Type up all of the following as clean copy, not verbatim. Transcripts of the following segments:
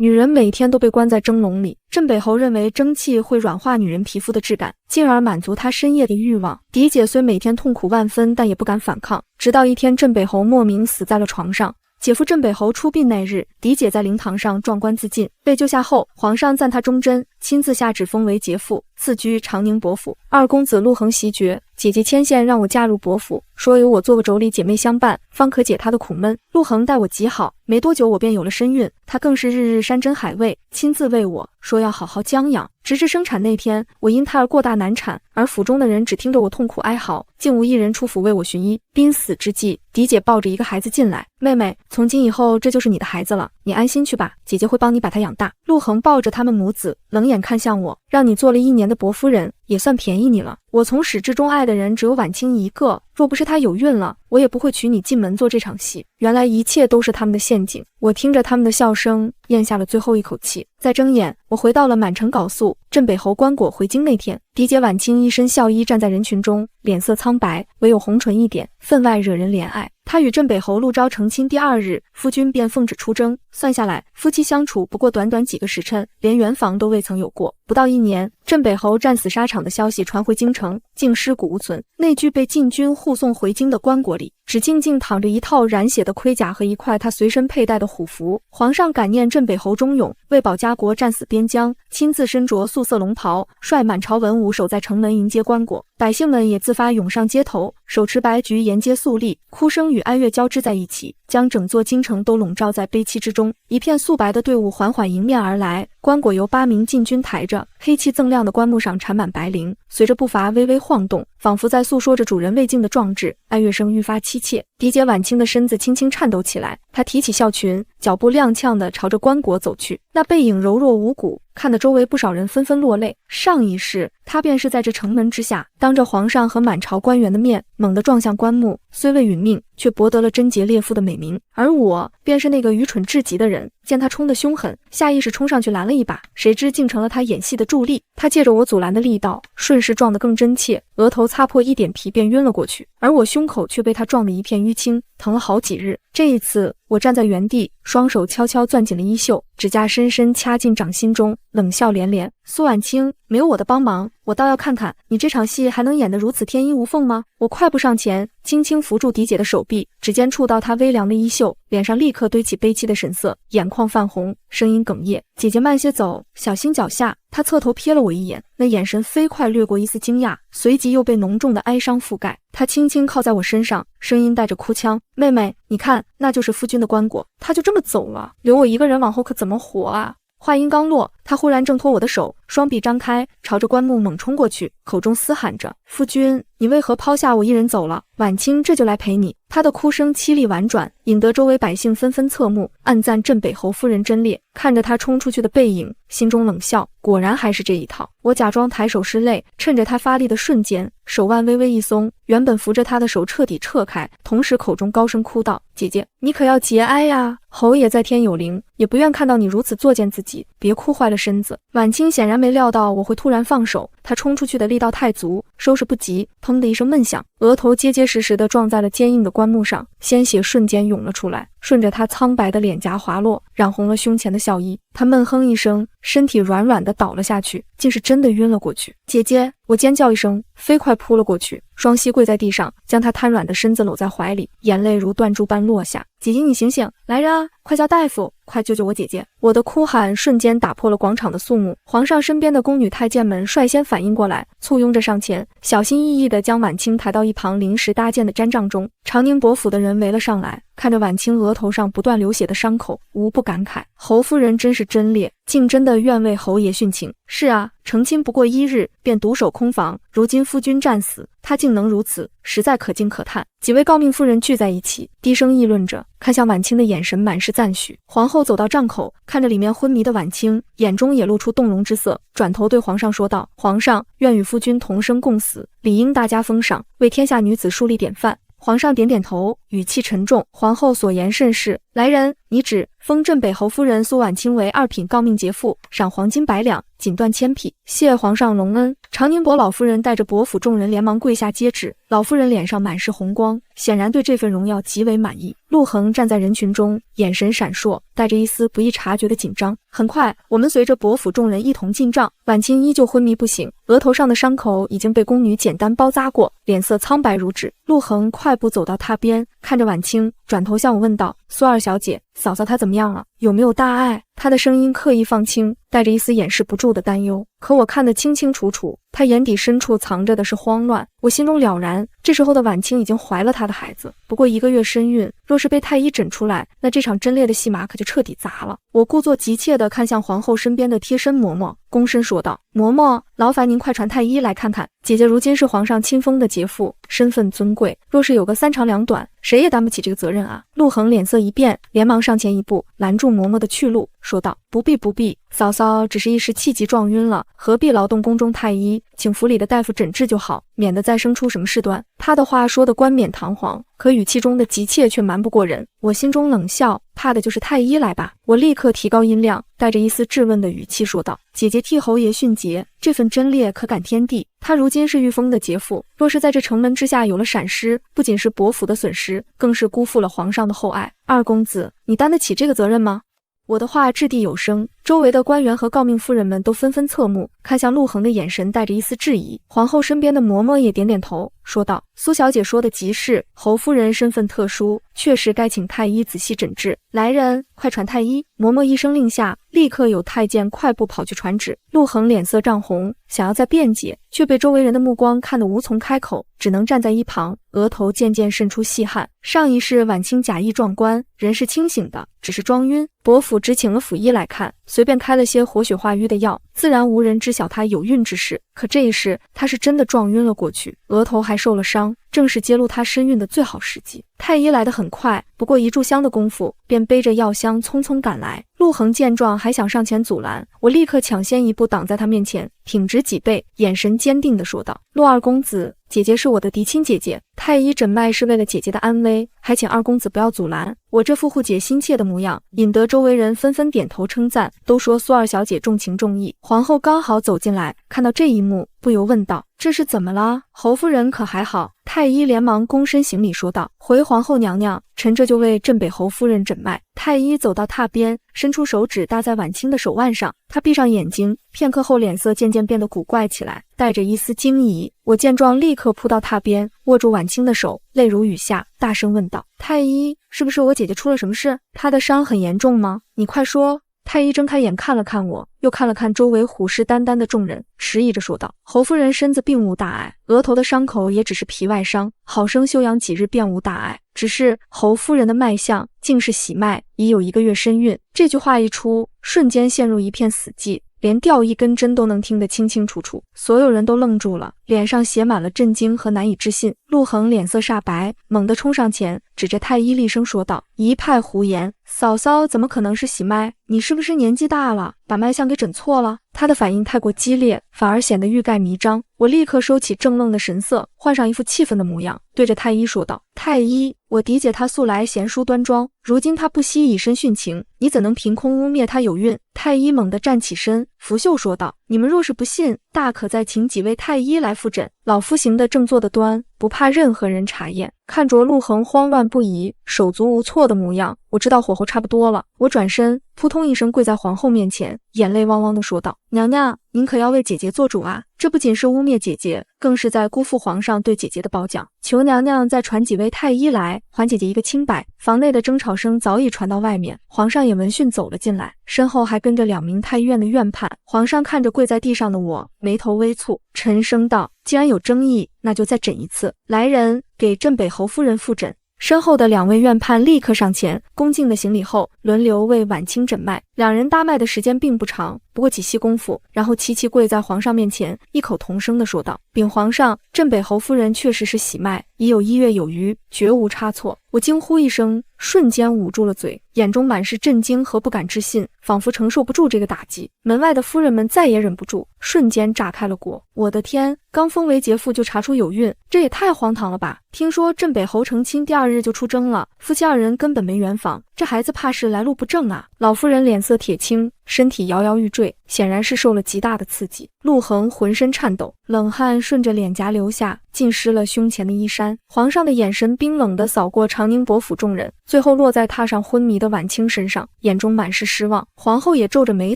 女人每天都被关在蒸笼里，镇北侯认为蒸汽会软化女人皮肤的质感，进而满足她深夜的欲望。嫡姐虽每天痛苦万分，但也不敢反抗。直到一天，镇北侯莫名死在了床上。姐夫镇北侯出殡那日，嫡姐在灵堂上壮观自尽，被救下后，皇上赞她忠贞，亲自下旨封为节妇，赐居长宁伯府。二公子陆恒袭爵，姐姐牵线让我嫁入伯府，说有我做个妯娌姐妹相伴，方可解她的苦闷。陆恒待我极好，没多久我便有了身孕，他更是日日山珍海味，亲自喂我，说要好好将养。直至生产那天，我因胎儿过大难产，而府中的人只听着我痛苦哀嚎，竟无一人出府为我寻医。濒死之际，嫡姐抱着一个孩子进来，妹妹，从今以后这就是你的孩子了，你安心去吧，姐姐会帮你把他养大。陆恒抱着他们母子，冷眼看向我，让你做了1年的伯夫人，也算便宜你了。我从始至终爱的人只有婉清一个，若不是她有孕了，我也不会娶你进门做这场戏。原来一切都是他们的陷阱。我听着他们的笑声，咽下了最后一口气。再睁眼，我回到了满城缟素。镇北侯关果回京那天，嫡姐婉清一身孝衣站在人群中，脸色苍白，唯有红唇一点，分外惹人怜爱。她与镇北侯陆昭成亲第2日，夫君便奉旨出征。算下来，夫妻相处不过短短几个时辰，连圆房都未曾有过。不到1年，镇北侯战死沙场的消息传回京城，竟尸骨无存。那具被禁军护送回京的棺椁里，只静静躺着一套染血的盔甲和一块他随身佩戴的虎符。皇上感念镇北侯忠勇，为保家国战死边疆，亲自身着素色龙袍，率满朝文武守在城门迎接棺椁。百姓们也自发涌上街头，手持白菊沿街肃立，哭声与哀乐交织在一起，将整座京城都笼罩在悲戚之中。一片素白的队伍缓缓迎面而来，棺椁由8名禁军抬着，黑气锃亮的棺木上缠满白绫，随着步伐微微晃动，仿佛在诉说着主人未尽的壮志。哀乐声愈发凄切，嫡姐婉清的身子轻轻颤抖起来，她提起孝裙，脚步踉跄地朝着棺椁走去，那背影柔弱无骨，看得周围不少人纷纷落泪。上一世，她便是在这城门之下，当着皇上和满朝官员的面，猛地撞向棺木，虽未殒命，却博得了贞洁烈妇的美名。而我，便是那个愚蠢至极的人。见他冲得凶狠，下意识冲上去拦了一把，谁知竟成了他演戏的助力。他借着我阻拦的力道，顺势撞得更真切，额头擦破一点皮便晕了过去，而我胸口却被他撞得一片淤青，疼了好几日。这一次，我站在原地，双手悄悄攥紧了衣袖，指甲深深掐进掌心中，冷笑连连。苏婉清，没有我的帮忙，我倒要看看你这场戏还能演得如此天衣无缝吗？我快步上前，轻轻扶住嫡姐的手臂，指尖触到她微凉的衣袖，脸上立刻堆起悲戚的神色，眼眶泛红，声音哽咽：姐姐慢些走，小心脚下。她侧头瞥了我一眼，那眼神飞快掠过一丝惊讶，随即又被浓重的哀伤覆盖。她轻轻靠在我身上，声音带着哭腔：妹妹，你看，那就是夫君的棺椁，他就这么走了，留我一个人往后可怎么活啊？话音刚落，他忽然挣脱我的手，双臂张开，朝着棺木猛冲过去，口中嘶喊着：夫君，你为何抛下我一人走了？婉清这就来陪你。他的哭声凄厉婉转，引得周围百姓纷纷侧目，暗赞镇北侯夫人贞烈。看着他冲出去的背影，心中冷笑，果然还是这一套。我假装抬手拭泪，趁着他发力的瞬间，手腕微微一松，原本扶着他的手彻底撤开，同时口中高声哭道：姐姐，你可要节哀呀！侯爷在天有灵，也不愿看到你如此作践自己，别哭坏了身子。婉清显然没料到我会突然放手，他冲出去的力道太足，收拾不及，砰的一声闷响，额头结结实实地撞在了坚硬的棺木上，鲜血瞬间涌了出来，顺着他苍白的脸颊滑落，染红了胸前的孝衣。他闷哼一声，身体软软地倒了下去，竟是真的晕了过去。姐姐，我尖叫一声，飞快扑了过去，双膝跪在地上，将他瘫软的身子搂在怀里，眼泪如断珠般落下。姐姐，你醒醒，来人啊，快叫大夫，快救救我姐姐！我的哭喊瞬间打破了广场的肃穆，皇上身边的宫女太监们率先反应过来，簇拥着上前，小心翼翼地将婉清抬到一旁临时搭建的毡帐中。长宁伯府的人围了上来，看着婉清额头上不断流血的伤口，无不感慨：侯夫人真是贞烈，竟真的愿为侯爷殉情。是啊，成亲不过1日，便独守空房，如今夫君战死，他竟能如此，实在可敬可叹。几位诰命夫人聚在一起，低声议论着，看向婉清的眼神满是赞许。皇后走到帐口，看着里面昏迷的婉清，眼中也露出动容之色，转头对皇上说道：皇上，愿与夫君同生共死，理应大加封赏，为天下女子树立典范。皇上点点头，语气沉重。皇后所言甚是，来人，拟旨封镇北侯夫人苏婉清为2品诰命节妇，赏黄金100两，锦缎千匹，谢皇上隆恩。长宁伯老夫人带着伯府众人连忙跪下接旨，老夫人脸上满是红光，显然对这份荣耀极为满意。陆恒站在人群中，眼神闪烁，带着一丝不易察觉的紧张。很快，我们随着伯府众人一同进帐，婉清依旧昏迷不醒，额头上的伤口已经被宫女简单包扎过，脸色苍白如纸。陆恒快步走到榻边，看着婉清，转头向我问道：“苏二小姐，嫂嫂她怎么样了？有没有大碍？”他的声音刻意放轻，带着一丝掩饰不住的担忧。可我看得清清楚楚，他眼底深处藏着的是慌乱。我心中了然，这时候的婉清已经怀了他的孩子，不过1个月身孕，若是被太医诊出来，那这场贞烈的戏码可就彻底砸了。我故作急切地看向皇后身边的贴身嬷嬷，躬身说道：“嬷嬷，劳烦您快传太医来看看，姐姐如今是皇上亲封的杰妇，身份尊贵，若是有个3长2短，谁也担不起这个责任啊。”陆恒脸色一变，连忙上前一步，拦住嬷嬷的去路，说道：“不必不必，嫂嫂只是一时气急撞晕了，何必劳动宫中太医，请府里的大夫诊治就好，免得再生出什么事端。”他的话说得冠冕堂皇，可语气中的急切却瞒不过人。我心中冷笑，怕的就是太医来吧。我立刻提高音量，带着一丝质问的语气说道：“姐姐替侯爷训诫，这份贞烈可感天地。她如今是御封的杰妇，若是在这城门之下有了闪失，不仅是伯府的损失，更是辜负了皇上的厚爱。二公子，你担得起这个责任吗？”我的话掷地有声，周围的官员和诰命夫人们都纷纷侧目，看向陆恒的眼神带着一丝质疑。皇后身边的嬷嬷也点点头，说道：“苏小姐说的极是，侯夫人身份特殊，确实该请太医仔细诊治。来人，快传太医！”嬷嬷一声令下，立刻有太监快步跑去传旨。陆恒脸色涨红，想要再辩解，却被周围人的目光看得无从开口，只能站在一旁，额头渐渐渗出细汗。上一世婉清假意撞棺，人是清醒的，只是装晕。伯府只请了府医来看，随便开了些活血化瘀的药，自然无人知晓她有孕之事。可这一世，她是真的撞晕了过去，额头还受了伤，正是揭露她身孕的最好时机。太医来得很快，不过一炷香的功夫，便背着药箱匆匆赶来。陆恒见状，还想上前阻拦，我立刻抢先一步挡在他面前，挺直脊背，眼神坚定地说道：“陆二公子，姐姐是我的嫡亲姐姐，太医诊脉是为了姐姐的安危，还请二公子不要阻拦。”我这副护姐心切的模样，引得周围人纷纷点头称赞，都说苏二小姐重情重义。皇后刚好走进来，看到这一幕，不由问道：“这是怎么了？侯夫人可还好？”太医连忙躬身行礼说道：“回皇后娘娘，臣这就为镇北侯夫人诊脉。”太医走到榻边，伸出手指搭在婉清的手腕上，他闭上眼睛，片刻后脸色渐渐变得古怪起来，带着一丝惊疑。我见状，立刻扑到榻边，握住婉清的手，泪如雨下，大声问道：“太医，是不是我姐姐出了什么事？她的伤很严重吗？你快说。”太医睁开眼看了看我，又看了看周围虎视眈眈的众人，迟疑着说道：“侯夫人身子并无大碍，额头的伤口也只是皮外伤，好生休养几日便无大碍。只是侯夫人的脉象竟是喜脉，已有1个月身孕。”这句话一出，瞬间陷入一片死寂，连掉一根针都能听得清清楚楚。所有人都愣住了，脸上写满了震惊和难以置信。陆恒脸色煞白，猛地冲上前，指着太医厉声说道：“一派胡言！嫂嫂怎么可能是喜脉？你是不是年纪大了，把脉象给诊错了？”他的反应太过激烈，反而显得欲盖弥彰。我立刻收起怔愣的神色，换上一副气愤的模样，对着太医说道：“太医，我嫡姐她素来贤淑端庄，如今她不惜以身殉情，你怎能凭空污蔑她有孕？”太医猛地站起身，拂袖说道：“你们若是不信，大可再请几位太医来复诊，老夫行得正坐得端，不怕任何人查验。”看着陆恒慌乱不已、手足无措的模样，我知道火候差不多了。我转身，扑通一声跪在皇后面前，眼泪汪汪地说道：“娘娘，您可要为姐姐做主啊！这不仅是污蔑姐姐，更是在辜负皇上对姐姐的褒奖。求娘娘再传几位太医来，还姐姐一个清白。”房内的争吵声早已传到外面，皇上也闻讯走了进来，身后还跟着2名太医院的院判。皇上看着跪在地上的我，眉头微蹙，沉声道：“既然有争议，那就再诊一次。来人，给镇北侯夫人复诊。”身后的2位院判立刻上前，恭敬的行礼后，轮流为婉清诊脉。2人搭脉的时间并不长，不过几息功夫，然后齐齐跪在皇上面前，异口同声地说道：“禀皇上，镇北侯夫人确实是喜脉，已有1月有余，绝无差错。”我惊呼一声，瞬间捂住了嘴，眼中满是震惊和不敢置信，仿佛承受不住这个打击。门外的夫人们再也忍不住，瞬间炸开了锅。我的天，刚封为杰妇就查出有孕，这也太荒唐了吧！听说镇北侯成亲第2日就出征了，夫妻2人根本没圆房，这孩子怕是来路不正啊。老夫人脸色铁青，身体摇摇欲坠，显然是受了极大的刺激。陆恒浑身颤抖，冷汗顺着脸颊流下，浸湿了胸前的衣衫。皇上的眼神冰冷地扫过长宁伯府众人，最后落在榻上昏迷的婉清身上，眼中满是失望。皇后也皱着眉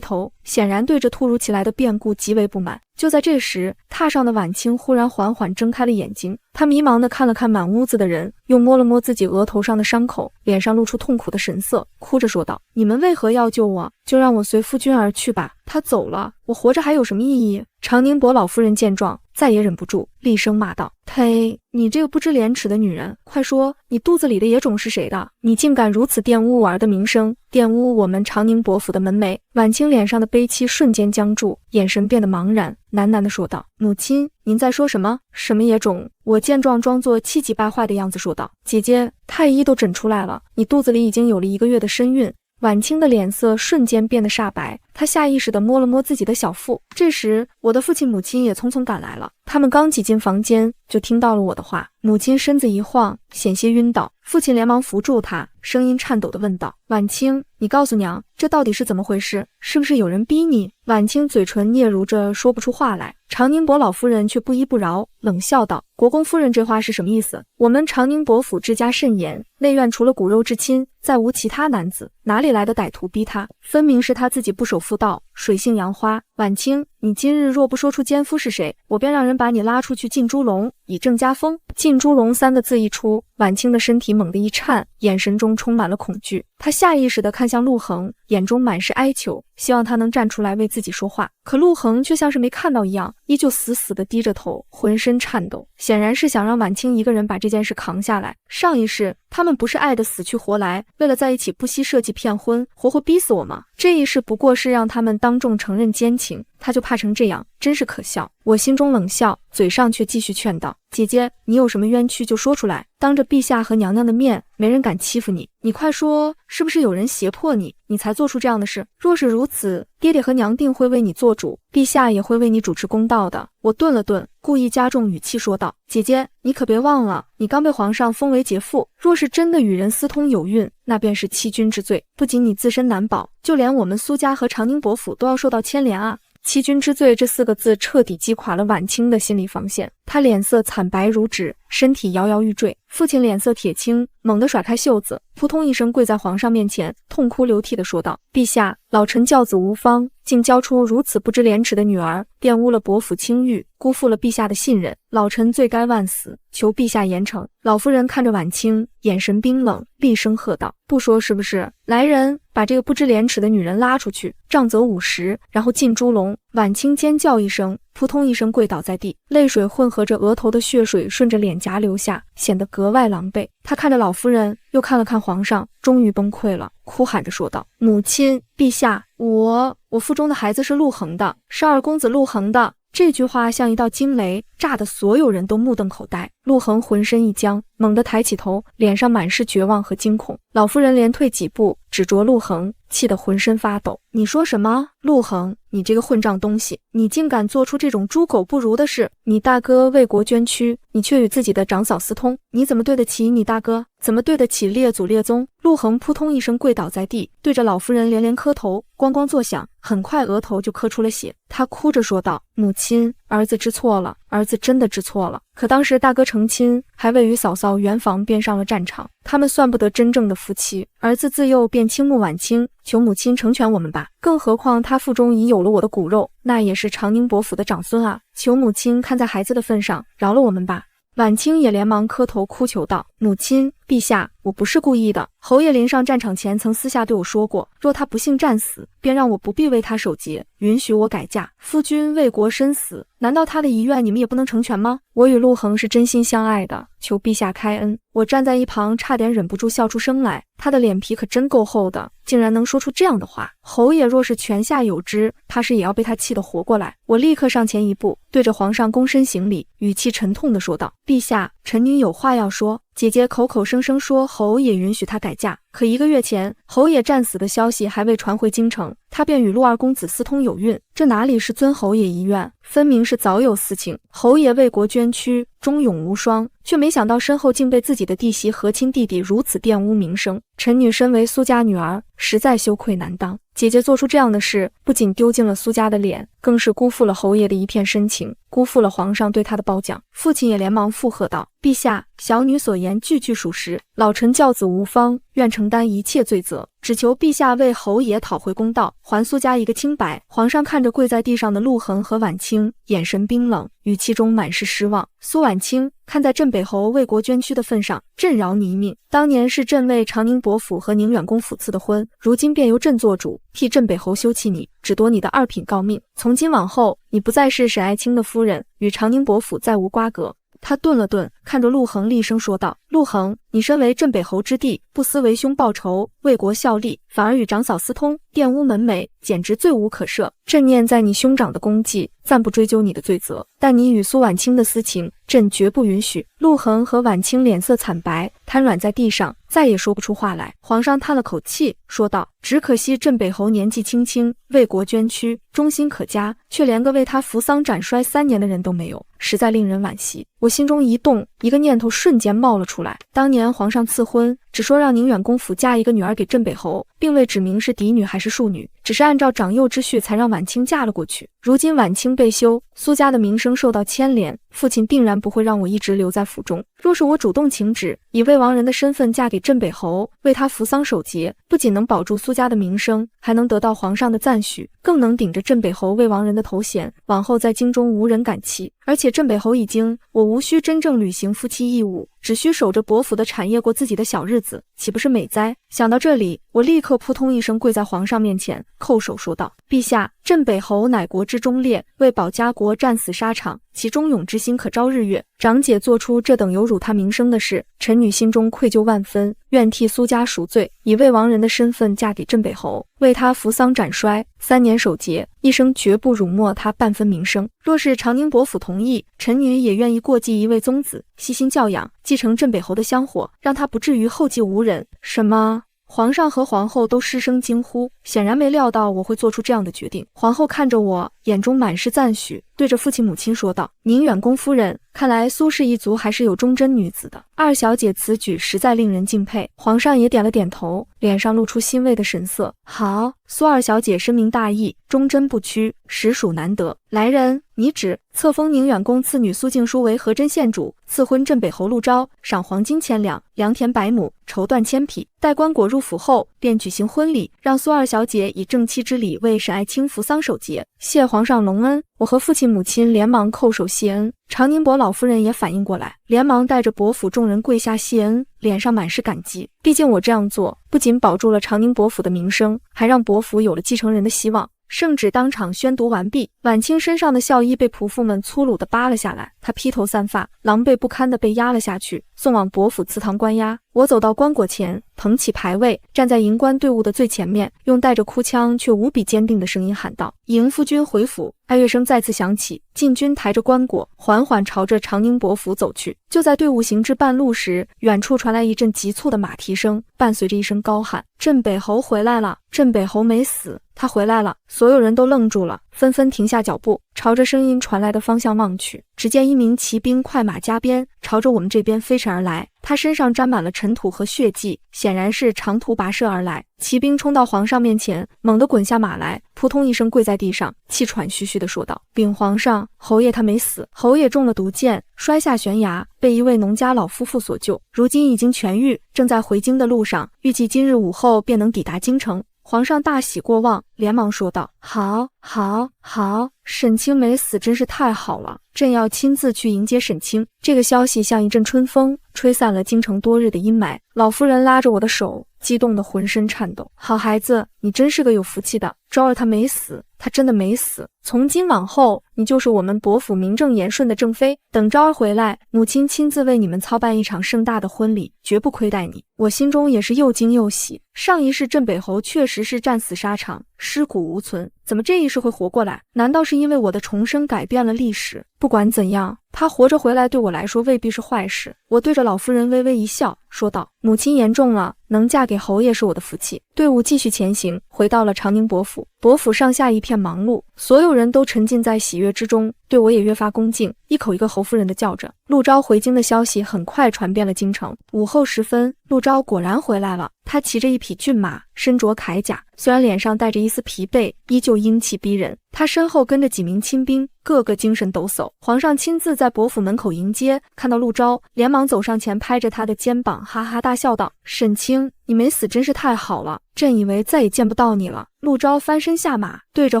头，显然对这突如其来的变故极为不满。就在这时，榻上的婉清忽然缓缓睁开了眼睛，她迷茫地看了看满屋子的人，又摸了摸自己额头上的伤口，脸上露出痛苦的神色，哭着说道：“你们为何要救我？就让我随夫君而去吧。他走了，我活着还有什么意义？”长宁伯老夫人见状，再也忍不住，厉声骂道：“呸！你这个不知廉耻的女人，快说，你肚子里的野种是谁的？你竟敢如此玷污我儿的名声，玷污我们长宁伯府的门楣！”婉清脸上的悲戚瞬间僵住，眼神变得茫然，喃喃地说道：“母亲，您在说什么？什么野种？”我见状装作气急败坏的样子说道：“姐姐，太医都诊出来了，你肚子里已经有了1个月的身孕。”婉清的脸色瞬间变得煞白，她下意识地摸了摸自己的小腹。这时，我的父亲母亲也匆匆赶来了。他们刚挤进房间，就听到了我的话。母亲身子一晃，险些晕倒。父亲连忙扶住她，声音颤抖地问道：“婉清，你告诉娘，这到底是怎么回事？是不是有人逼你？”婉清嘴唇嗫嚅着，说不出话来。长宁伯老夫人却不依不饶，冷笑道：“国公夫人这话是什么意思？我们长宁伯府治家甚严，内院除了骨肉至亲，再无其他男子，哪里来的歹徒逼他？分明是他自己不守妇道，水性杨花。婉清，你今日若不说出奸夫是谁，我便让人把你拉出去浸猪笼，以正家风。”浸猪笼3个字一出，婉清的身体猛地一颤，眼神中充满了恐惧。她下意识地看向陆恒，眼中满是哀求，希望他能站出来为自己说话。可陆恒却像是没看到一样，依旧死死地低着头，浑身颤抖，显然是想让婉清一个人把这件事扛下来。上一世他们不是爱得死去活来，为了在一起不惜设计骗婚，活活逼死我吗？这一世不过是让他们当众承认奸情，他就怕成这样，真是可笑。我心中冷笑，嘴上却继续劝道：“姐姐，你有什么冤屈就说出来，当着陛下和娘娘的面，没人敢欺负你。你快说，是不是有人胁迫你，你才做出这样的事？若是如此，爹爹和娘定会为你做主，陛下也会为你主持公道的。”我顿了顿，故意加重语气说道：“姐姐，你可别忘了，你刚被皇上封为杰妇，若是真的与人私通有孕，那便是欺君之罪，不仅你自身难保，就连我们苏家和长宁伯府都要受到牵连啊！”欺君之罪这4个字彻底击垮了婉清的心理防线，她脸色惨白如纸，身体摇摇欲坠。父亲脸色铁青，猛地甩开袖子，扑通一声跪在皇上面前，痛哭流涕地说道：“陛下，老臣教子无方，竟教出如此不知廉耻的女儿，玷污了伯府清誉，辜负了陛下的信任，老臣罪该万死，求陛下严惩。”老夫人看着婉清，眼神冰冷，厉声喝道：“不说是不是？来人，把这个不知廉耻的女人拉出去，杖责50，然后进猪笼。”婉清尖叫一声，扑通一声跪倒在地，泪水混合着额头的血水顺着脸颊流下，显得格外狼狈。她看着老夫人，又看了看皇上，终于崩溃了，哭喊着说道：“母亲，陛下，我腹中的孩子是陆恒的，是二公子陆恒的。”这句话像一道惊雷，炸得所有人都目瞪口呆。陆恒浑身一僵，猛地抬起头，脸上满是绝望和惊恐。老夫人连退几步，指着陆恒，气得浑身发抖：“你说什么？陆恒，你这个混账东西，你竟敢做出这种猪狗不如的事！你大哥为国捐躯，你却与自己的长嫂私通，你怎么对得起你大哥？怎么对得起列祖列宗？”陆恒扑通一声跪倒在地，对着老夫人连连磕头，咣咣作响，很快额头就磕出了血。他哭着说道：“母亲，儿子知错了，儿子真的知错了。可当时大哥成亲，还未与嫂嫂圆房便上了战场，他们算不得真正的夫妻。儿子自幼便倾慕婉清，求母亲成全我们吧。更何况他腹中已有了我的骨肉，那也是长宁伯府的长孙啊！求母亲看在孩子的份上，饶了我们吧。”婉清也连忙磕头哭求道：“母亲，陛下，我不是故意的。侯爷临上战场前曾私下对我说过，若他不幸战死，便让我不必为他守节，允许我改嫁。夫君为国身死，难道他的遗愿你们也不能成全吗？我与陆恒是真心相爱的，求陛下开恩。”我站在一旁，差点忍不住笑出声来。他的脸皮可真够厚的，竟然能说出这样的话。侯爷若是泉下有知，怕是也要被他气得活过来。我立刻上前一步，对着皇上躬身行礼，语气沉痛地说道：“陛下，臣女有话要说。姐姐口口声声说侯爷允许她改嫁，可1个月前，侯爷战死的消息还未传回京城，他便与陆二公子私通有孕，这哪里是尊侯爷遗愿，分明是早有私情。侯爷为国捐躯，忠勇无双，却没想到身后竟被自己的弟媳和亲弟弟如此玷污名声。臣女身为苏家女儿，实在羞愧难当。姐姐做出这样的事，不仅丢尽了苏家的脸，更是辜负了侯爷的一片深情，辜负了皇上对她的褒奖。父亲也连忙附和道：“陛下，小女所言句句属实，老臣教子无方，愿承担一切罪责，只求陛下为侯爷讨回公道，还苏家一个清白。”皇上看着跪在地上的陆恒和婉清，眼神冰冷，语气中满是失望。苏婉清，看在镇北侯为国捐躯的份上，朕饶你一命。当年是朕为长宁伯府和宁远公府赐的婚，如今便由朕做主，替镇北侯休弃你，只夺你的2品诰命。从今往后，你不再是沈爱卿的夫人，与长宁伯府再无瓜葛。他顿了顿，看着陆恒厉声说道：“陆恒，你身为镇北侯之弟，不思为兄报仇，为国效力，反而与长嫂私通，玷污门楣，简直罪无可赦。朕念在你兄长的功绩，暂不追究你的罪责，但你与苏婉清的私情，朕绝不允许。”陆恒和婉清脸色惨白，瘫软在地上，再也说不出话来。皇上叹了口气，说道：“只可惜镇北侯年纪轻轻，为国捐躯，忠心可嘉，却连个为他扶丧斩衰3年的人都没有，实在令人惋惜。”我心中一动，一个念头瞬间冒了出来。当年皇上赐婚，只说让宁远公府嫁一个女儿给镇北侯，并未指明是嫡女还是庶女，只是按照长幼之序才让婉清嫁了过去。如今婉清被休，苏家的名声受到牵连，父亲定然不会让我一直留在府中。若是我主动请旨，以未亡人的身份嫁给镇北侯，为他扶丧守节，不仅能保住苏家的名声，还能得到皇上的赞许，更能顶着镇北侯未亡人的头衔，往后在京中无人敢欺。而且镇北侯已经，我无需真正履行夫妻义务，只需守着伯府的产业过自己的小日子，岂不是美哉？想到这里，我立刻扑通一声跪在皇上面前，叩首说道：“陛下，镇北侯乃国之忠烈，为保家国战死沙场，其忠勇之心可昭日月。长姐做出这等有辱他名声的事，臣女心中愧疚万分，愿替苏家赎罪，以未亡人的身份嫁给镇北侯，为他扶丧斩衰，3年守节，一生绝不辱没他半分名声。若是长宁伯府同意，臣女也愿意过继一位宗子，悉心教养，继承镇北侯的香火，让他不至于后继无人。”什么？皇上和皇后都失声惊呼，显然没料到我会做出这样的决定。皇后看着我，眼中满是赞许，对着父亲母亲说道：“宁远公夫人，看来苏氏一族还是有忠贞女子的。2小姐此举实在令人敬佩。”皇上也点了点头，脸上露出欣慰的神色。好，苏2小姐深明大义，忠贞不屈，实属难得。来人，拟旨册封宁远公次女苏静书为和珍县主，赐婚镇北侯陆昭，赏黄金1000两，良田100亩，绸缎1000匹。待棺椁入府后，便举行婚礼，让苏2小姐以正妻之礼为沈爱卿扶丧守节。谢皇上隆恩！我和父亲母亲连忙叩首谢恩。长宁伯老夫人也反应过来，连忙带着伯府众人跪下谢恩，脸上满是感激。毕竟我这样做，不仅保住了长宁伯府的名声，还让伯府有了继承人的希望。圣旨当场宣读完毕，婉清身上的孝衣被仆妇们粗鲁地扒了下来，她披头散发，狼狈不堪地被押了下去，送往伯府祠堂关押。我走到棺椁前，捧起牌位，站在迎棺队伍的最前面，用带着哭腔却无比坚定的声音喊道：“迎夫君回府！”哀乐声再次响起，禁军抬着棺椁，缓缓朝着长宁伯府走去。就在队伍行至半路时，远处传来一阵急促的马蹄声，伴随着一声高喊：“镇北侯回来了！镇北侯没死，他回来了！”所有人都愣住了，纷纷停下脚步，朝着声音传来的方向望去。只见一名骑兵快马加鞭，朝着我们这边飞驰而来。他身上沾满了尘土和血迹，显然是长途跋涉而来。骑兵冲到皇上面前，猛地滚下马来，扑通一声跪在地上，气喘吁吁地说道：“禀皇上，侯爷他没死，侯爷中了毒箭，摔下悬崖，被一位农家老夫妇所救，如今已经痊愈，正在回京的路上，预计今日午后便能抵达京城。”皇上大喜过望，连忙说道：“好，好，好，沈清没死，真是太好了！朕要亲自去迎接沈清。”这个消息像一阵春风，吹散了京城多日的阴霾。老夫人拉着我的手，激动得浑身颤抖。“好孩子，你真是个有福气的。昭儿他没死，他真的没死。从今往后，你就是我们伯府名正言顺的正妃。等昭儿回来，母亲亲自为你们操办一场盛大的婚礼，绝不亏待你。我心中也是又惊又喜。上一世镇北侯确实是战死沙场，尸骨无存，怎么这一世会活过来？难道是因为我的重生改变了历史？不管怎样，他活着回来对我来说未必是坏事。我对着老夫人微微一笑，说道：“母亲言重了，能嫁给侯爷是我的福气。”队伍继续前行，回到了长宁伯府。伯府上下一片忙碌，所有人都沉浸在喜悦之中，对我也越发恭敬，一口一个侯夫人的叫着。陆昭回京的消息很快传遍了京城。午后时分，陆昭果然回来了。他骑着一匹骏马，身着铠甲，虽然脸上带着一丝疲惫，依旧英气逼人。他身后跟着几名亲兵，个个精神抖擞。皇上亲自在伯府门口迎接，看到陆昭，连忙走上前，拍着他的肩膀，哈哈大笑道：“沈清，你没死真是太好了，朕以为再也见不到你了。”陆昭翻身下马，对着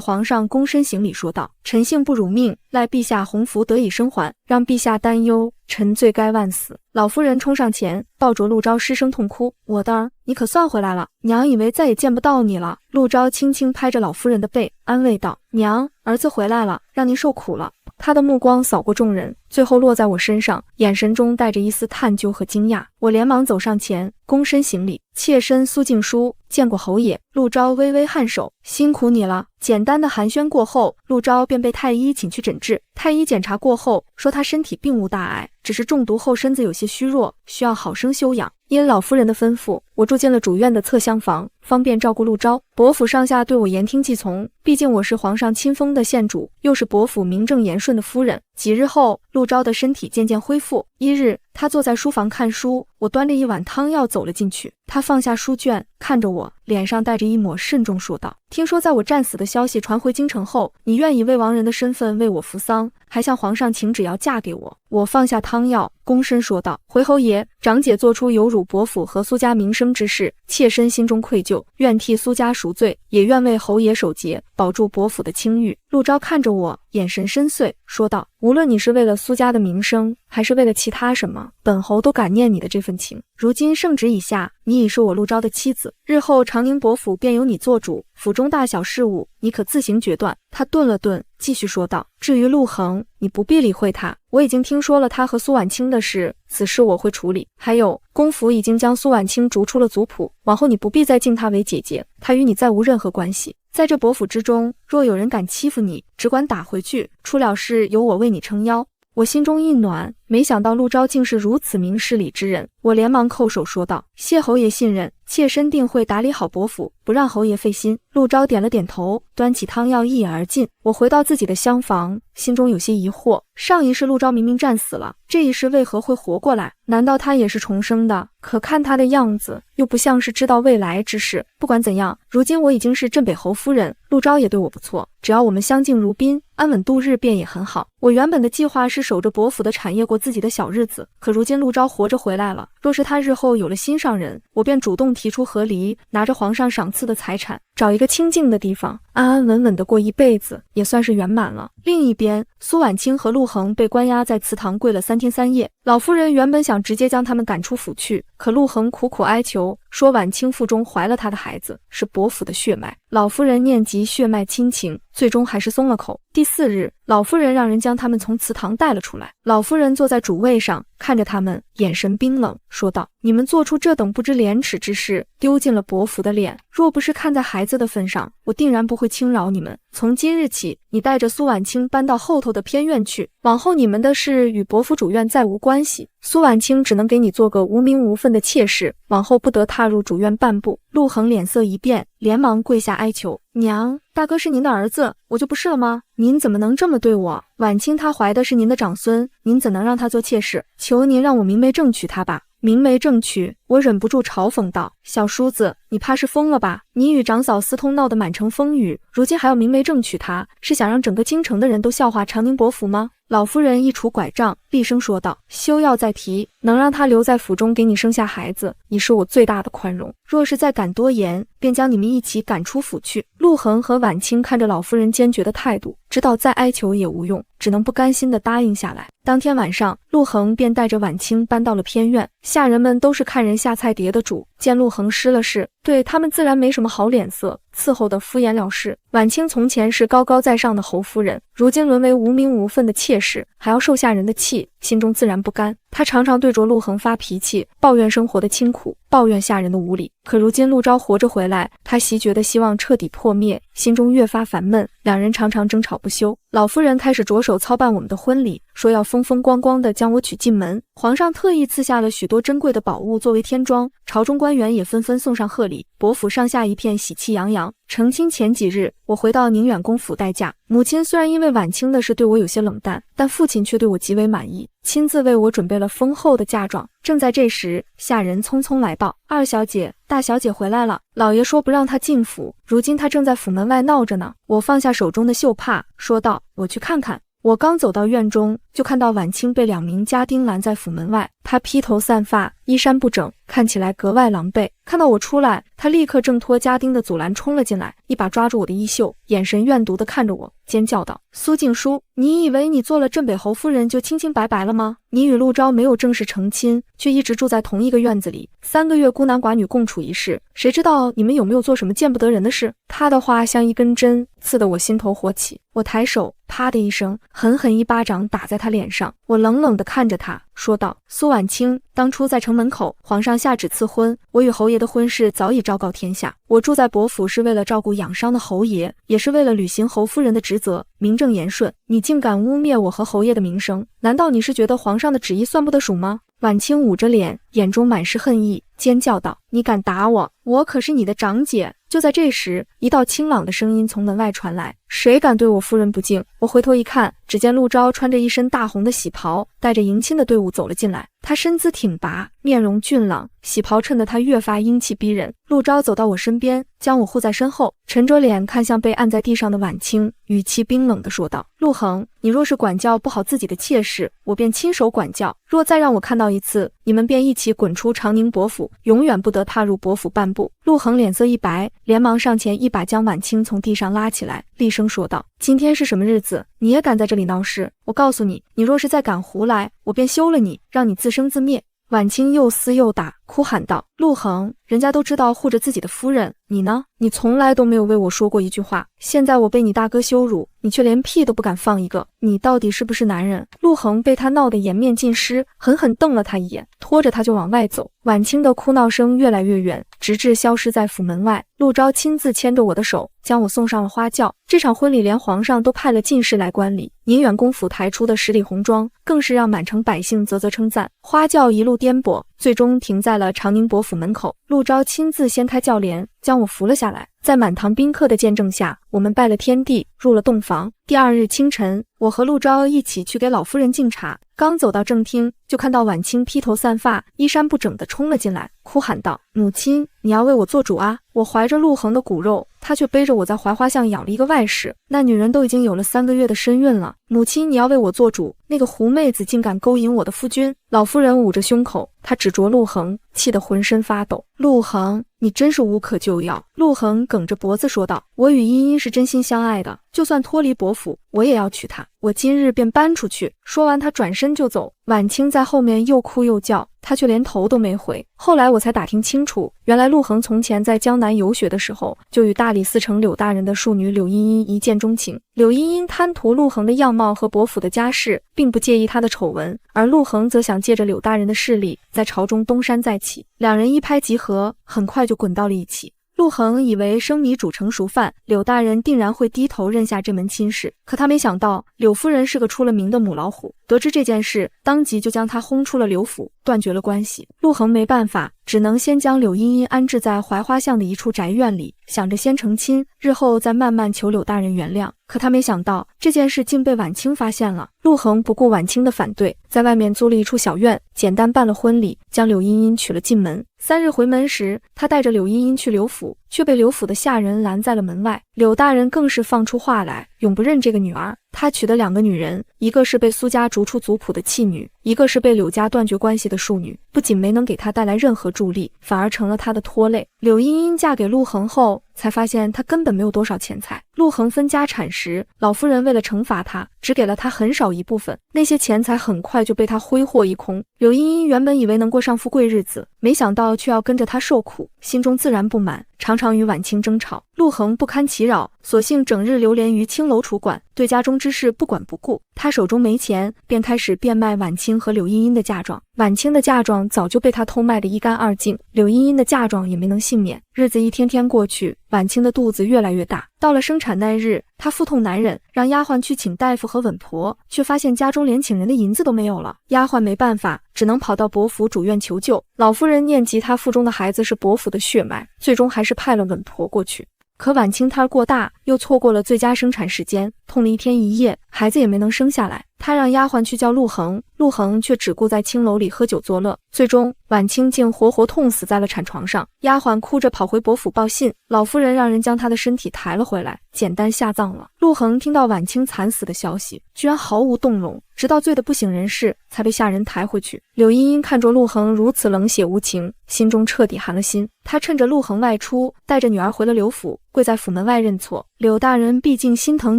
皇上躬身行礼说道：“臣幸不辱命，赖陛下洪福得以生还，让陛下担忧，臣罪该万死。”老夫人冲上前，抱着陆昭失声痛哭：“我的儿，你可算回来了，娘以为再也见不到你了。”陆昭轻轻拍着老夫人的背，安慰道：“娘，儿子回来了，让您受苦了。”他的目光扫过众人，最后落在我身上，眼神中带着一丝探究和惊讶。我连忙走上前，躬身行礼：“妾身苏静书，见过侯爷。”陆昭微微颔首：“辛苦你了。”简单的寒暄过后，陆昭便被太医请去诊治。太医检查过后说，他身体并无大碍，只是中毒后身子有些虚弱，需要好生休养。因老夫人的吩咐，我住进了主院的侧厢房，方便照顾陆昭。伯府上下对我言听计从，毕竟我是皇上亲封的县主，又是伯府名正言顺的夫人。几日后，陆昭的身体渐渐恢复。一日，他坐在书房看书，我端着一碗汤药走了进去。他放下书卷，看着我，脸上带着一抹慎重，说道：“听说在我战死的消息传回京城后，你愿以魏王人的身份为我扶丧，还向皇上请旨要嫁给我。”我放下汤药，躬身说道：“回侯爷，长姐做出有辱伯府和苏家名声之事，妾身心中愧疚，愿替苏家赎罪，也愿为侯爷守节，保住伯府的清誉。”陆昭看着我，眼神深邃，说道：“无论你是为了苏家的名声，还是为了其他什么，本侯都感念你的这份情。如今圣旨已下，你已是我陆昭的妻子，日后长宁伯府便由你做主，府中大小事务，你可自行决断。”他顿了顿，继续说道：“至于陆恒，你不必理会他，我已经听说了他和苏婉清的事，此事我会处理。还有，公府已经将苏婉清逐出了族谱，往后你不必再敬她为姐姐，她与你再无任何关系。在这伯府之中，若有人敢欺负你，只管打回去，出了事由我为你撑腰。”我心中一暖，没想到陆昭竟是如此明事理之人。我连忙叩首说道：“谢侯爷信任，妾身定会打理好伯府，不让侯爷费心。”陆昭点了点头，端起汤药一饮而尽。我回到自己的厢房，心中有些疑惑，上一世陆昭明明战死了，这一世为何会活过来？难道他也是重生的？可看他的样子，又不像是知道未来之事。不管怎样，如今我已经是镇北侯夫人，陆昭也对我不错，只要我们相敬如宾，安稳度日便也很好。我原本的计划是守着伯府的产业过自己的小日子，可如今陆昭活着回来了，若是他日后有了心上人，我便主动提出和离，拿着皇上赏赐的财产，找一个清静的地方，安安稳稳的过一辈子，也算是圆满了。另一边，苏婉清和陆恒被关押在祠堂跪了3天3夜。老夫人原本想直接将他们赶出府去，可陆恒苦苦哀求，说婉清腹中怀了他的孩子，是伯府的血脉。老夫人念及血脉亲情，最终还是松了口。第4日，老夫人让人将他们从祠堂带了出来。老夫人坐在主位上，看着他们，眼神冰冷，说道：“你们做出这等不知廉耻之事，丢尽了伯府的脸。若不是看在孩子的份上，我定然不会轻饶你们。从今日起，你带着苏婉清搬到后头的偏院去，往后你们的事与伯府主院再无关系。苏婉清只能给你做个无名无分的妾室，往后不得踏入主院半步。”陆恒脸色一变，连忙跪下哀求：“娘，大哥是您的儿子，我就不是了吗？您怎么能这么对我？婉清她怀的是您的长孙，您怎能让她做妾室？求您让我明媒正娶她吧。”明媒正娶，我忍不住嘲讽道：“小叔子，你怕是疯了吧？你与长嫂私通闹得满城风雨，如今还要明媒正娶她，是想让整个京城的人都笑话长宁伯府吗？”老夫人一杵拐杖，厉声说道：“休要再提，能让她留在府中给你生下孩子，已是我最大的宽容。若是再敢多言，便将你们一起赶出府去。”陆恒和婉清看着老夫人坚决的态度，知道再哀求也无用，只能不甘心地答应下来。当天晚上，陆恒便带着婉清搬到了偏院，下人们都是看人下菜碟的主，见陆恒失了势，对他们自然没什么好脸色，伺候得敷衍了事。婉清从前是高高在上的侯夫人，如今沦为无名无分的妾室，还要受下人的气，心中自然不甘。她常常对着陆恒发脾气，抱怨生活的清苦，抱怨下人的无理。可如今陆昭活着回来，她习觉的希望彻底破灭，心中越发烦闷，两人常常争吵不休。老夫人开始着手操办我们的婚礼，说要风风光光地将我娶进门。皇上特意赐下了许多珍贵的宝物作为天装，朝中官员也纷纷送上贺礼，伯府上下一片喜气洋洋。成亲前几日，我回到宁远公府待嫁，母亲虽然因为晚清的事对我有些冷淡，但父亲却对我极为满意，亲自为我准备了丰厚的嫁妆。正在这时，下人匆匆来报：二小姐、大小姐回来了。老爷说不让她进府，如今她正在府门外闹着呢。我放下手中的绣帕，说道：我去看看。我刚走到院中，就看到婉清被2名家丁拦在府门外。她披头散发，衣衫不整，看起来格外狼狈。看到我出来，她立刻挣脱家丁的阻拦，冲了进来，一把抓住我的衣袖，眼神怨毒地看着我，尖叫道：苏静书，你以为你做了镇北侯夫人就清清白白了吗？你与陆昭没有正式成亲，却一直住在同一个院子里，3个月孤男寡女共处一室，谁知道你们有没有做什么见不得人的事？他的话像一根针，刺得我心头火起。我抬手，啪的一声，狠狠一巴掌打在他脸上。我冷冷地看着他，说道：苏婉清，当初在城门口，皇上下旨赐婚，我与侯爷的婚事早已昭告天下。我住在伯府是为了照顾养伤的侯爷，也是为了履行侯夫人的职责，名正言顺。你竟敢污蔑我和侯爷的名声，难道你是觉得皇上的旨意算不得数吗？婉清捂着脸，眼中满是恨意，尖叫道：你敢打我，我可是你的长姐。就在这时，一道清朗的声音从门外传来：谁敢对我夫人不敬？我回头一看，只见陆昭穿着一身大红的喜袍，带着迎亲的队伍走了进来。他身姿挺拔，面容俊朗，喜袍衬得他越发英气逼人。陆昭走到我身边，将我护在身后，沉着脸看向被按在地上的婉清，语气冰冷地说道：陆恒，你若是管教不好自己的妾室，我便亲手管教。若再让我看到一次，你们便一起滚出长宁伯府，永远不得踏入伯府半步。陆恒脸色一白，连忙上前一把将婉清从地上拉起来，厉声说道：今天是什么日子？你也敢在这里闹事？我告诉你，你若是再敢胡来，我便休了你，让你自生自灭。婉清又撕又打，哭喊道：陆恒，人家都知道护着自己的夫人，你呢？你从来都没有为我说过一句话，现在我被你大哥羞辱，你却连屁都不敢放一个，你到底是不是男人？陆恒被他闹得颜面尽失，狠狠瞪了他一眼，拖着他就往外走。婉清的哭闹声越来越远，直至消失在府门外。陆昭亲自牵着我的手，将我送上了花轿。这场婚礼连皇上都派了进士来观礼，宁远公府抬出的10里红妆，更是让满城百姓啧啧称赞。花轿一路颠簸，最终停在了长宁伯府门口。陆昭亲自掀开轿帘，将我扶了下来。在满堂宾客的见证下，我们拜了天地，入了洞房。第2日清晨，我和陆昭一起去给老夫人敬茶。刚走到正厅，就看到婉清披头散发，衣衫不整地冲了进来，哭喊道：母亲，你要为我做主啊！我怀着陆恒的骨肉，他却背着我在槐花巷养了一个外室，那女人都已经有了3个月的身孕了。母亲，你要为我做主，那个狐妹子竟敢勾引我的夫君！老夫人捂着胸口，她指着陆恒，气得浑身发抖。陆恒，你真是无可救药！陆恒梗着脖子说道：我与茵茵是真心相爱的，就算脱离伯府，我也要娶她，我今日便搬出去。说完，他转身就走。婉清在后面又哭又叫，他却连头都没回。后来我才打听清楚，原来陆恒从前在江南游学的时候，就与大理寺丞柳大人的庶女柳茵茵一见钟情。柳茵茵贪图陆恒的样貌和伯府的家世，并不介意他的丑闻，而陆恒则想借着柳大人的势力，在朝中东山再起。两人一拍即合，很快就滚到了一起。陆恒以为生米煮成熟饭，柳大人定然会低头认下这门亲事，可他没想到柳夫人是个出了名的母老虎，得知这件事，当即就将他轰出了柳府，断绝了关系。陆恒没办法，只能先将柳茵茵安置在槐花巷的一处宅院里，想着先成亲，日后再慢慢求柳大人原谅。可他没想到这件事竟被婉清发现了。陆恒不顾婉清的反对，在外面租了一处小院，简单办了婚礼，将柳茵茵娶了进门。3日回门时，他带着柳茵茵去柳府，却被柳府的下人拦在了门外。柳大人更是放出话来，永不认这个女儿。他娶的2个女人，一个是被苏家逐出族谱的弃女，一个是被柳家断绝关系的庶女，不仅没能给她带来任何助力，反而成了她的拖累。柳茵茵嫁给陆恒后，才发现她根本没有多少钱财。陆恒分家产时，老夫人为了惩罚她，只给了她很少一部分，那些钱财很快就被她挥霍一空。柳茵茵原本以为能过上富贵日子，没想到却要跟着她受苦，心中自然不满，常常与婉清争吵。陆恒不堪其扰，索性整日流连于青楼楚馆，对家中之事不管不顾。他手中没钱，便开始变卖婉清和柳茵茵的嫁妆。婉清的嫁妆早就被他偷卖得一干二净，柳茵茵的嫁妆也没能幸免。日子一天天过去，婉清的肚子越来越大。到了生产那日，她腹痛难忍，让丫鬟去请大夫和稳婆，却发现家中连请人的银子都没有了。丫鬟没办法，只能跑到伯府主院求救。老夫人念及她腹中的孩子是伯府的血脉，最终还是派了稳婆过去。可婉清胎过大，又错过了最佳生产时间，痛了一天一夜，孩子也没能生下来。她让丫鬟去叫陆恒，陆恒却只顾在青楼里喝酒作乐。最终婉清竟活活痛死在了产床上。丫鬟哭着跑回伯府报信，老夫人让人将她的身体抬了回来，简单下葬了。陆恒听到婉清惨死的消息，居然毫无动容，直到醉得不省人事，才被下人抬回去。柳茵茵看着陆恒如此冷血无情，心中彻底寒了心。她趁着陆恒外出，带着女儿回了刘府，跪在府门外认错。柳大人毕竟心疼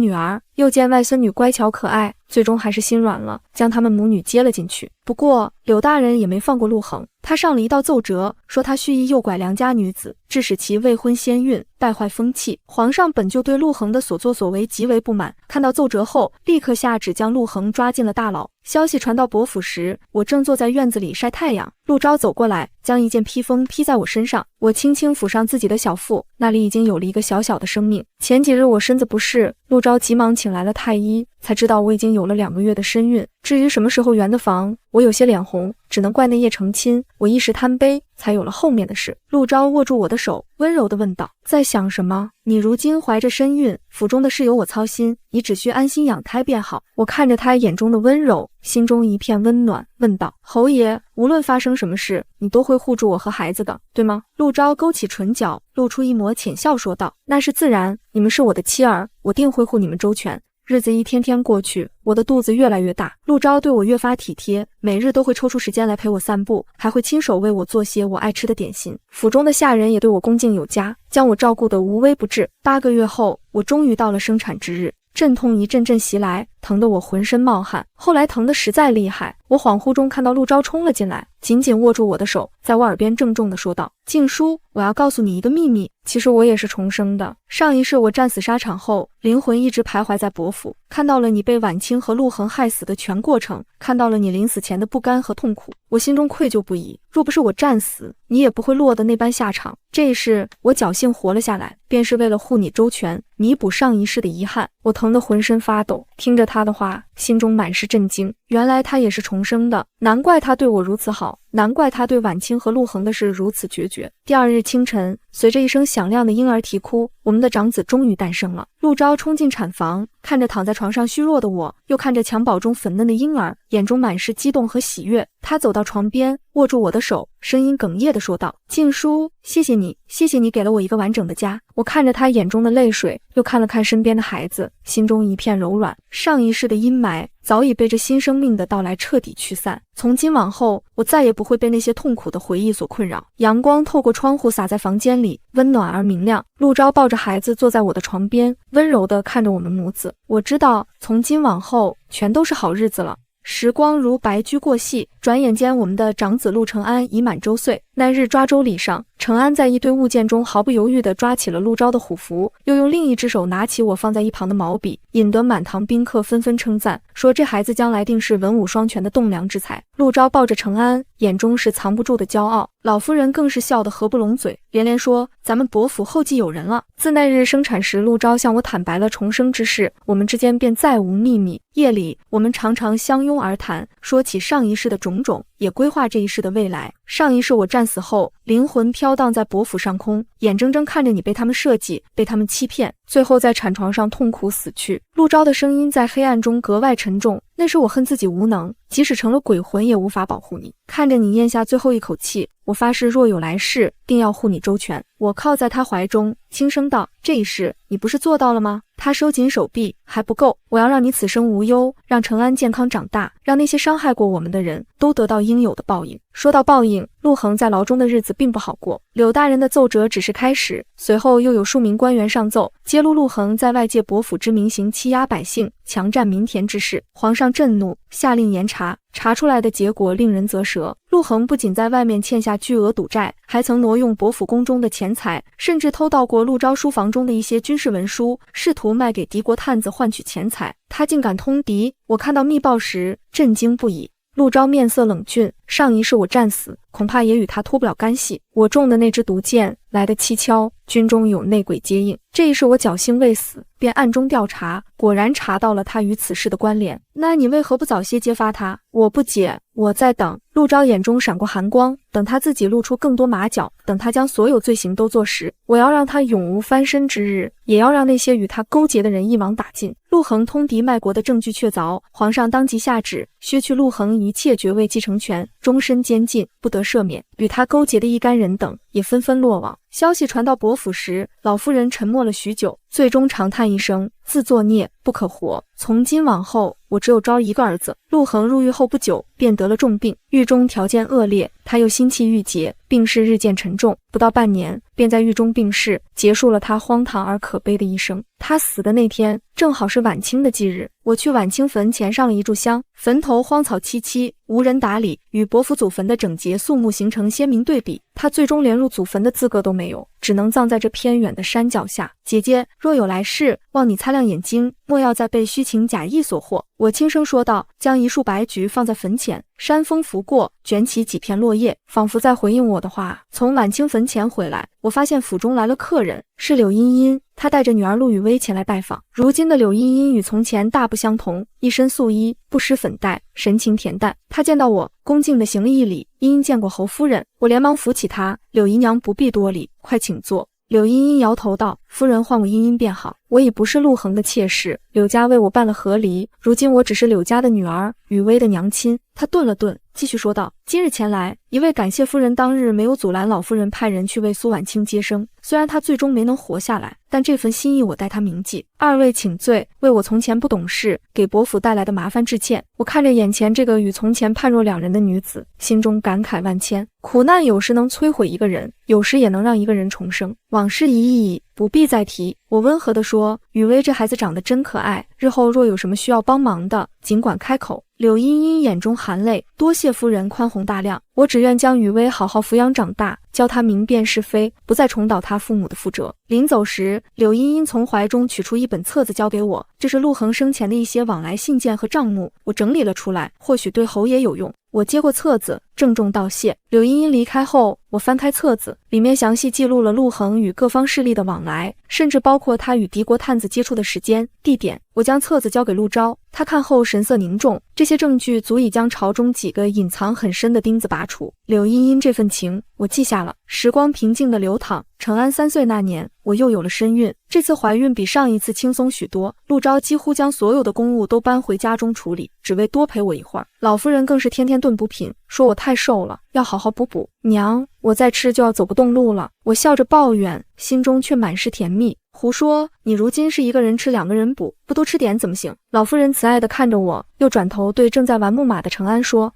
女儿，又见外孙女乖巧可爱，最终还是心软了，将他们母女接了进去。不过柳大人也没放过陆恒，他上了一道奏折，说他蓄意诱拐良家女子，致使其未婚先孕，败坏风气。皇上本就对陆恒的所作所为极为不满，看到奏折后，立刻下旨将陆恒抓进了大牢。消息传到伯府时，我正坐在院子里晒太阳，陆昭走过来，将一件披风披在我身上。我轻轻抚上自己的小腹，那里已经有了一个小小的生命。前几日我身子不适，陆昭急忙请来了太医，才知道我已经有了2个月的身孕。至于什么时候圆的房，我有些脸红，只能怪那夜成亲，我一时贪杯，才有了后面的事。陆昭握住我的手，温柔地问道：在想什么？你如今怀着身孕，府中的事由我操心，你只需安心养胎便好。我看着他眼中的温柔，心中一片温暖，问道：侯爷，无论发生什么事，你都会护住我和孩子的，对吗？陆昭勾起唇角，露出一抹浅笑说道：那是自然，你们是我的妻儿，我定会护你们周全。日子一天天过去，我的肚子越来越大，陆昭对我越发体贴，每日都会抽出时间来陪我散步，还会亲手为我做些我爱吃的点心。府中的下人也对我恭敬有加，将我照顾得无微不至。8个月后，我终于到了生产之日。阵痛一阵阵袭来，疼得我浑身冒汗。后来疼得实在厉害，我恍惚中看到陆昭冲了进来，紧紧握住我的手，在我耳边郑重地说道：静书，我要告诉你一个秘密，其实我也是重生的。上一世我战死沙场后，灵魂一直徘徊在伯府，看到了你被婉清和陆恒害死的全过程，看到了你临死前的不甘和痛苦，我心中愧疚不已。若不是我战死，你也不会落得那般下场。这一世我侥幸活了下来，便是为了护你周全，弥补上一世的遗憾。我疼得浑身发抖，听着他的话，心中满是震惊。原来他也是重生的，难怪他对我如此好，难怪他对婉清和陆恒的事如此决绝。第2日清晨，随着一声响亮的婴儿啼哭，我们的长子终于诞生了。陆昭冲进产房，看着躺在床上虚弱的我，又看着襁褓中粉嫩的婴儿，眼中满是激动和喜悦。他走到床边，握住我的手，声音哽咽地说道：静书，谢谢你，谢谢你给了我一个完整的家。我看着他眼中的泪水，又看了看身边的孩子，心中一片柔软。上一世的阴霾早已被这新生命的到来彻底驱散。从今往后，我再也不会被那些痛苦的回忆所困扰。阳光透过窗户洒在房间里，温暖而明亮。陆昭抱着孩子坐在我的床边，温柔地看着我们母子。我知道，从今往后全都是好日子了。时光如白驹过隙，转眼间我们的长子陆承安已满周岁。那日抓周礼上，承安在一堆物件中毫不犹豫地抓起了陆昭的虎符，又用另一只手拿起我放在一旁的毛笔，引得满堂宾客纷纷称赞，说这孩子将来定是文武双全的栋梁之才。陆昭抱着承安，眼中是藏不住的骄傲。老夫人更是笑得合不拢嘴，连连说：咱们伯府后继有人了。自那日生产时，陆昭向我坦白了重生之事，我们之间便再无秘密。夜里，我们常常相拥而谈，说起上一世的种种，也规划这一世的未来。上一世我战死后，灵魂飘荡在伯府上空，眼睁睁看着你被他们设计，被他们欺骗，最后在产床上痛苦死去。陆昭的声音在黑暗中格外沉重，那时我恨自己无能，即使成了鬼魂也无法保护你。看着你咽下最后一口气，我发誓若有来世，定要护你周全。我靠在他怀中，轻声道：这一世，你不是做到了吗？他收紧手臂，还不够，我要让你此生无忧，让程安健康长大，让那些伤害过我们的人都得到应有的报应。说到报应，陆恒在牢中的日子并不好过。柳大人的奏折只是开始，随后又有数名官员上奏，揭露陆恒在外界伯府之名行欺压百姓、强占民田之事。皇上震怒，下令严查，查出来的结果令人啧舌。陆恒不仅在外面欠下巨额赌债，还曾挪用伯府宫中的钱财，甚至偷盗过陆昭书房中的一些军事文书，试图卖给敌国探子换取钱财。他竟敢通敌！我看到密报时震惊不已。陆昭面色冷峻，上一世我战死，恐怕也与他脱不了干系。我中的那支毒箭来得蹊跷，军中有内鬼接应。这一世我侥幸未死，便暗中调查，果然查到了他与此事的关联。那你为何不早些揭发他？我不解，我在等。陆昭眼中闪过寒光，等他自己露出更多马脚，等他将所有罪行都做实，我要让他永无翻身之日，也要让那些与他勾结的人一网打尽。陆恒通敌卖国的证据确凿，皇上当即下旨削去陆恒一切爵位继承权，终身监禁，不得赦免。与他勾结的一干人等也纷纷落网。消息传到伯府时，老夫人沉默了许久，最终长叹一声：自作孽，不可活。从今往后，我只有招一个儿子。陆恒入狱后不久，便得了重病，狱中条件恶劣，他又心气郁结，病势日渐沉重，不到半年，便在狱中病逝，结束了他荒唐而可悲的一生。他死的那天，正好是晚清的忌日，我去晚清坟前上了一炷香，坟头荒草萋萋，无人打理，与伯府祖坟的整洁肃穆形成鲜明对比。他最终连入祖坟的资格都没有，只能葬在这偏远的山脚下。姐姐，若有来世，望你擦亮眼睛，莫要再被虚情假意所惑。我轻声说道，将一束白菊放在坟前，山风拂过，卷起几片落叶，仿佛在回应我的话。从晚清坟前回来，我发现府中来了客人，是柳茵茵，她带着女儿陆雨薇前来拜访。如今的柳茵茵与从前大不相同，一身素衣，不施粉黛，神情恬淡。她见到我，恭敬地行了一礼，茵茵见过侯夫人。我连忙扶起她，柳姨娘不必多礼，快请坐。柳茵茵摇头道，夫人唤我茵茵便好，我已不是陆恒的妾室，柳家为我办了和离，如今我只是柳家的女儿，雨薇的娘亲。她顿了顿，继续说道，今日前来，一位感谢夫人当日没有阻拦老夫人派人去为苏婉清接生，虽然她最终没能活下来，但这份心意我代她铭记。二位请罪，为我从前不懂事，给伯府带来的麻烦致歉。我看着眼前这个与从前判若两人的女子，心中感慨万千。苦难有时能摧毁一个人，有时也能让一个人重生。往事已矣，不必再提。我温和地说，雨薇这孩子长得真可爱，日后若有什么需要帮忙的，尽管开口。柳茵茵眼中含泪，多谢夫人宽宏大量，我只愿将雨薇好好抚养长大，教她明辨是非，不再重蹈她父母的覆辙。临走时，柳茵茵从怀中取出一本册子交给我，这是陆恒生前的一些往来信件和账目，我整理了出来，或许对侯爷有用。我接过册子，郑重道谢。柳茵茵离开后，我翻开册子，里面详细记录了陆恒与各方势力的往来，甚至包括他与敌国探子接触的时间、地点。我将册子交给陆昭，他看后神色凝重，这些证据足以将朝中几个隐藏很深的钉子拔除。柳茵茵这份情，我记下了。时光平静地流淌，承安3岁那年，我又有了身孕。这次怀孕比上一次轻松许多，陆昭几乎将所有的公务都搬回家中处理，只为多陪我一会儿。老夫人更是天天炖补品，说我太瘦了，要好好补补。娘，我再吃就要走不动路了。我笑着抱怨，心中却满是甜蜜。胡说，你如今是一个人吃2个人补，不多吃点怎么行？老夫人慈爱地看着我，又转头对正在玩木马的程安说，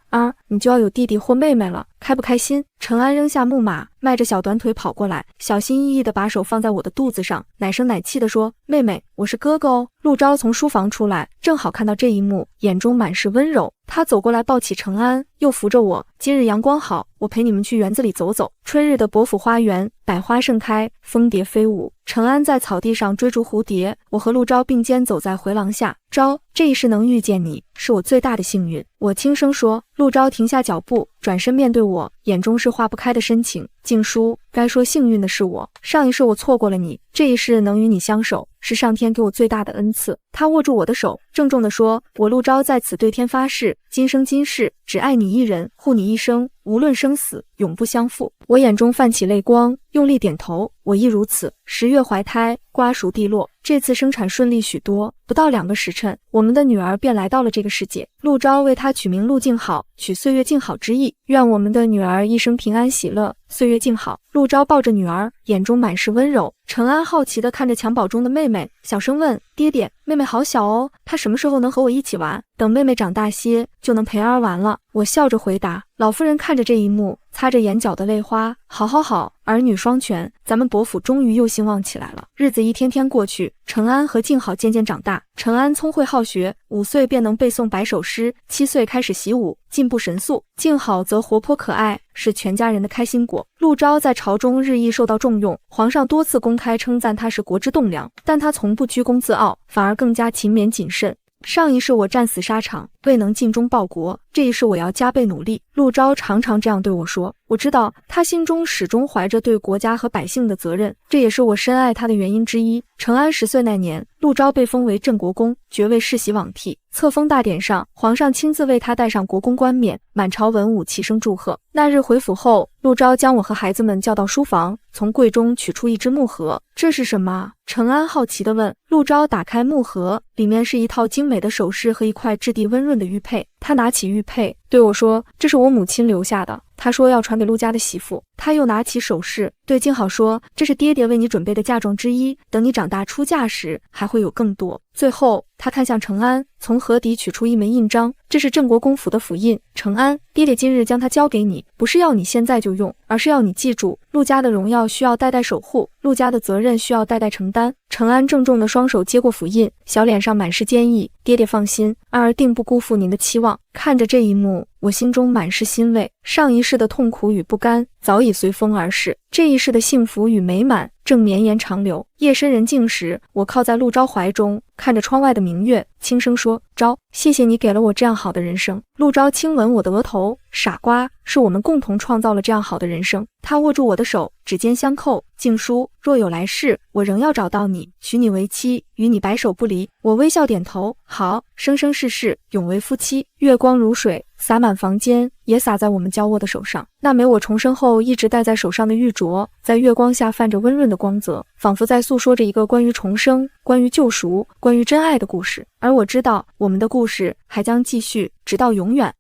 你就要有弟弟或妹妹了，开不开心？程安扔下木马，迈着小短腿跑过来，小心翼翼地把手放在我的肚子上，奶声奶气地说，妹妹，我是哥哥哦。陆昭从书房出来，正好看到这一幕，眼中满是温柔。他走过来抱起程安，又扶着我，今日阳光好，我陪你们去园子里走走。春日的伯府花园，百花盛开，蜂蝶飞舞。程安在草地上追逐蝴蝶，我和陆昭并肩走在回廊下。昭，这一世能遇见你，是我最大的幸运。我轻声说。陆昭停下脚步，转身面对我，眼中是化不开的深情。静书，该说幸运的是我，上一世我错过了你，这一世能与你相守，是上天给我最大的恩赐。他握住我的手，郑重地说，我陆昭在此对天发誓，今生今世只爱你一人，护你一生，无论生死，永不相负。我眼中泛起泪光，用力点头，我亦如此。10月怀胎，瓜熟蒂落，这次生产顺利许多，不到2个时辰，我们的女儿便来到了这个世界。陆昭为她取名陆静好，取岁月静好之意，愿我们的女儿一生平安喜乐，岁月静好。陆昭抱着女儿，眼中满是温柔。陈安好奇地看着襁褓中的妹妹，小声问：爹爹，妹妹好小哦，她什么时候能和我一起玩？等妹妹长大些，就能陪儿玩了。我笑着回答。老夫人看着这一幕，擦着眼角的泪花，好好好，儿女双全，咱们伯府终于又兴旺起来了。日子一天天过去，陈安和静好渐渐长大。陈安聪慧好学，5岁便能背诵百首诗，7岁开始习武，进步神速。静好则活泼可爱，是全家人的开心果。陆昭在朝中日益受到重用，皇上多次公开称赞他是国之栋梁，但他从不居功自傲，反而更加勤勉谨慎。上一世我战死沙场，未能尽忠报国，这一世我要加倍努力。陆昭常常这样对我说，我知道他心中始终怀着对国家和百姓的责任，这也是我深爱他的原因之一。成安10岁那年，陆昭被封为镇国公，爵位世袭罔替。册封大典上，皇上亲自为他戴上国公冠冕，满朝文武齐声祝贺。那日回府后，陆昭将我和孩子们叫到书房，从柜中取出一只木盒。这是什么？成安好奇地问。陆昭打开木盒，里面是一套精美的首饰和一块质地温润的玉佩。他拿起玉佩对我说，这是我母亲留下的，他说要传给陆家的媳妇。他又拿起首饰对静好说，这是爹爹为你准备的嫁妆之一，等你长大出嫁时还会有更多。最后他看向成安，从盒底取出一枚印章，这是镇国公府的府印。成安，爹爹今日将它交给你，不是要你现在就用，而是要你记住，陆家的荣耀需要代代守护，陆家的责任需要代代承担。成安郑重的双手接过府印，小脸上满是坚毅。爹爹放心，儿定不辜负您的期望。看着这一幕，我心中满是欣慰。上一世的痛苦与不甘早已随风而逝，这一世的幸福与美满正绵延长流。夜深人静时，我靠在陆昭怀中，看着窗外的明月，轻声说，昭，谢谢你给了我这样好的人生。陆昭亲吻我的额头，傻瓜，是我们共同创造了这样好的人生。他握住我的手，指尖相扣，静书，若有来世，我仍要找到你，娶你为妻，与你白首不离。我微笑点头，好，生生世世永为夫妻。月光如水，洒满房间，也洒在我们交握的手上。那枚我重生后一直戴在手上的玉镯，在月光下泛着温润的光泽，仿佛在诉说着一个关于重生、关于救赎、关于真爱的故事。而我知道，我们的故事还将继续，直到永远。